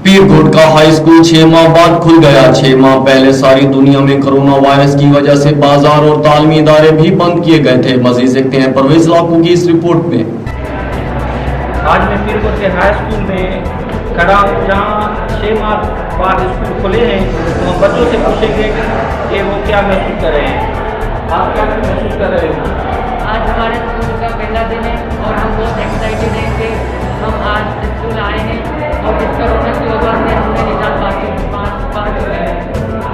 पीरगोट का high school 6 माह बाद खुल गया। 6 माह पहले सारी दुनिया में कोरोना वायरस की वजह से बाजार और तालीमी इदारे भी बंद किए गए थे। मजीद देखते हैं परवेज लाखों की इस रिपोर्ट में। आज मैं पीरगोट के हाई स्कूल में खड़ा हूँ, जहाँ 6 माह बाद स्कूल खुले हैं। तो हम बच्चों से पूछेंगे कि वो क्या महसूस कर रहे हैं। आप क्या महसूस कर रहे हो? आज हमारे स्कूल का पहला दिन है और हम बहुत एक्साइटेड हैं कि हम आज स्कूल आए हैं और इस कोरोना की वजह से हमने निजात पा चुके हैं।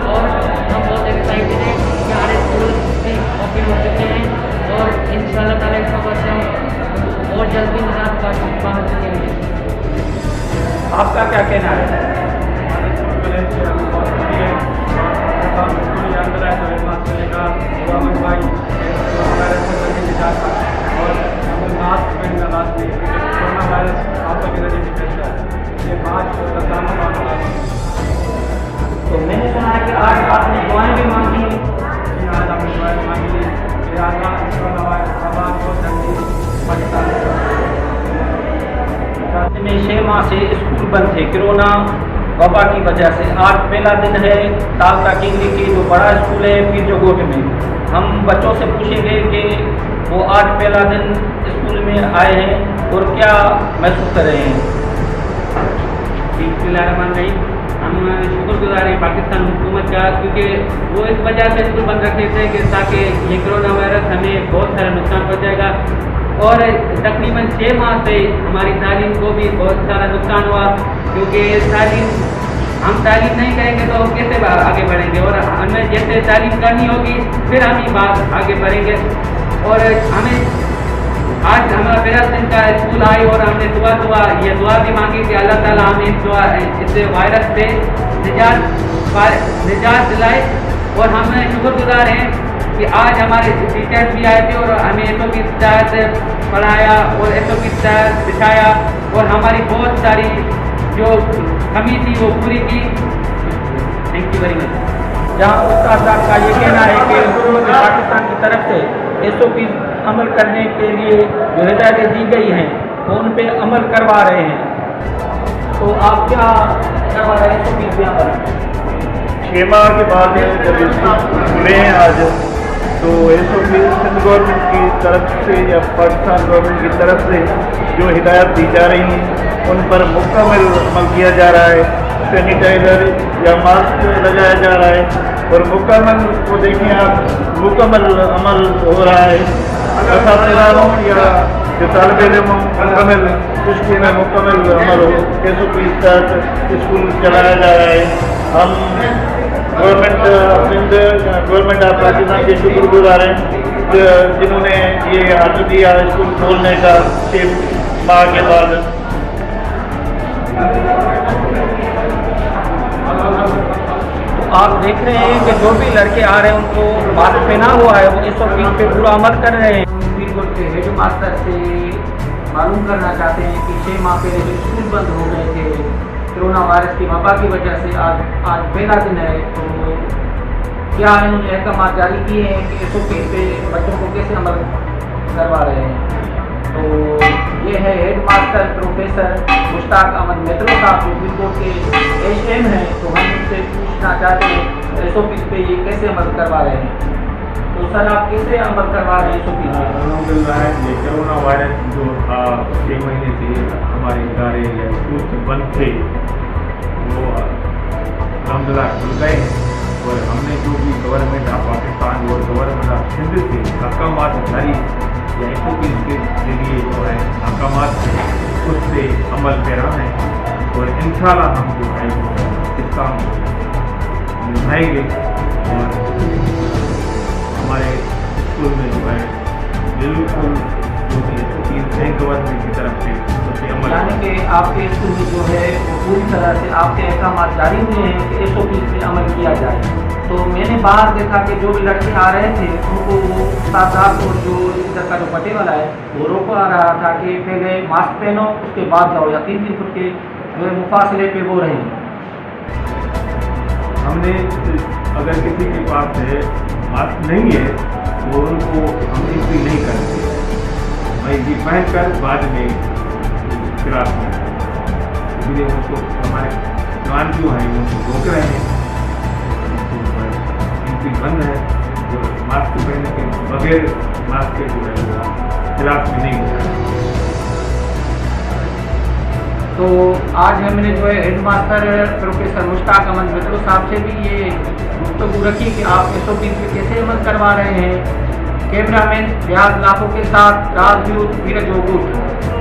और हम बहुत एक्साइटेड हैं कि हमारे स्कूल भी ओपन हो चुके हैं और इंशाल्लाह ताला इस वजह से हम और जल्दी निजात पा सकेंगे। आपका क्या कहना है? तो मैंने सुना है कि आज आपने दुआएं भी मांगी हैं। में 6 माह से स्कूल बंद थे कोरोना वबा की वजह से। आज पहला दिन है तालका किंगरी की जो बड़ा स्कूल है पीरगोट में। हम बच्चों से पूछेंगे कि वो आज पहला दिन स्कूल में आए हैं और क्या महसूस कर रहे हैं। हम शुक्रगुजार हैं पाकिस्तान हुकूमत का, क्योंकि वो इस वजह से स्कूल बंद रखे थे कि ताकि ये कोरोना वायरस हमें बहुत सारा नुकसान पहुँचाएगा। और तकरीबन 6 माह से हमारी तालीम को भी बहुत सारा नुकसान हुआ, क्योंकि हम तालीम नहीं करेंगे तो कैसे आगे बढ़ेंगे। और हमें जैसे तालीम करनी होगी फिर हम ये बात आगे बढ़ेंगे। और हमें आज हमारा पहला दिन का स्कूल आए और हमने ये दुआ भी मांगी कि अल्लाह ताला हमें इस वायरस से निजात दिलाए। और हम शुक्रगुजार हैं कि आज हमारे टीचर्स भी आए थे और हमें एसओ की तहत पढ़ाया और एसओ की तहत सिखाया और हमारी बहुत सारी जो कमी थी वो पूरी की। Thank you very much. जहाँ उस्ताद साहब का ये कहना है कि पाकिस्तान की तरफ से एसओपी अमल करने के लिए जो हिदायतें दी गई हैं वो उन पर अमल करवा रहे हैं। तो आप क्या करवा रहे हैं एसओपी पे अमल? 6 माह के बाद जब स्कूल खुले हैं आज, तो एसओपी सिंध गवर्नमेंट की तरफ से या पाकिस्तान गवर्नमेंट की तरफ से जो हिदायत दी जा रही हैं उन पर मुकम्मल अमल किया जा रहा है। सैनिटाइज़र या मास्क लगाया जा रहा है और मुकम्मल को देखें आप, मुकम्मल अमल हो रहा है। असातिज़ा या जो तालिब इल्म मुकम्मल स्कूल में मुकम्मल अमल हो, एसओपी के तहत स्कूल चलाया जा रहा है। हम गवर्नमेंट ऑफ पाकिस्तान के शुक्रगुजार हैं जिन्होंने ये हक दिया स्कूल खोलने का 6 माह के बाद। आप देख रहे हैं कि जो भी लड़के आ रहे हैं उनको मास्क पहना हुआ है, वो एसओपी पे पूरा अमल कर रहे हैं। पीरगोट के हेड मास्टर से मालूम करना चाहते हैं कि 6 माह पहले जो स्कूल बंद हो गए थे कोरोना वायरस की वबा की वजह से, आज पहला दिन है, तो क्या इन्होंने अहकाम जारी किए हैं कि एसओपी पे बच्चों को कैसे अमल करवा रहे हैं। तो ये है head master professor Mushtaq Ahmed मेट्रो साहब जो पीरगोट के एचएम हैं। तो हम उनसे पूछना चाहते हैं एसओपी पे ये कैसे अमल करवा रहे हैं। तो सर आप कैसे अमल करवा रहे हैं एसओपी पे? अल्हम्दुलिल्लाह, ये कोरोना वायरस जो था 6 महीने से हमारे इदारे या स्कूल से बंद थे वो अल्हम्दुलिल्लाह खुल गए। और हमने जो भी गवर्नमेंट ऑफ पाकिस्तान और गवर्नमेंट ऑफ सिंध से अहकाम जारी या एसओपी के लिए जो है अहकाम उससे अमल पैरा है और इंशाल्लाह हम जो है इसका निभाएंगे। और हमारे स्कूल में जो है बिल्कुल जो भी एसओपी है गवर्नमेंट की तरफ से उससे अमल, यानी कि आपके स्कूल में जो है वो पूरी तरह से आपके अहकाम जारी हुए हैं कि एसओपी पे अमल किया जाए। तो मैंने बाहर देखा कि जो भी लड़के आ रहे थे उनको वो उस्ताद साहब और जो इधर का जो पटे वाला है वो रोका रहा था कि पहले मास्क पहनो उसके बाद जाओ, या 3-3 फुट के जो है मुफासले पे वो रहें। हमने अगर किसी के पास है मास्क नहीं है तो उनको हम इसी नहीं करते, भाई ये पहन कर बाद में क्लास में धीरे धीरे उनको हमारे जवान जो हैं उनको रोक रहे हैं, एंट्री बंद है, जो मास्क पहनने के बगैर मास्क के जो है वो खिलाफ भी नहीं हो रहा है। तो आज हमने जो है हेडमास्टर प्रोफेसर मुश्ताक अहमद मित्रो साहब से भी ये गुफ्तगू रखी कि आप SOP पे कैसे अमल करवा रहे हैं। कैमरामैन रियाज लाखों के साथ राजदूत वीरज ओगुट।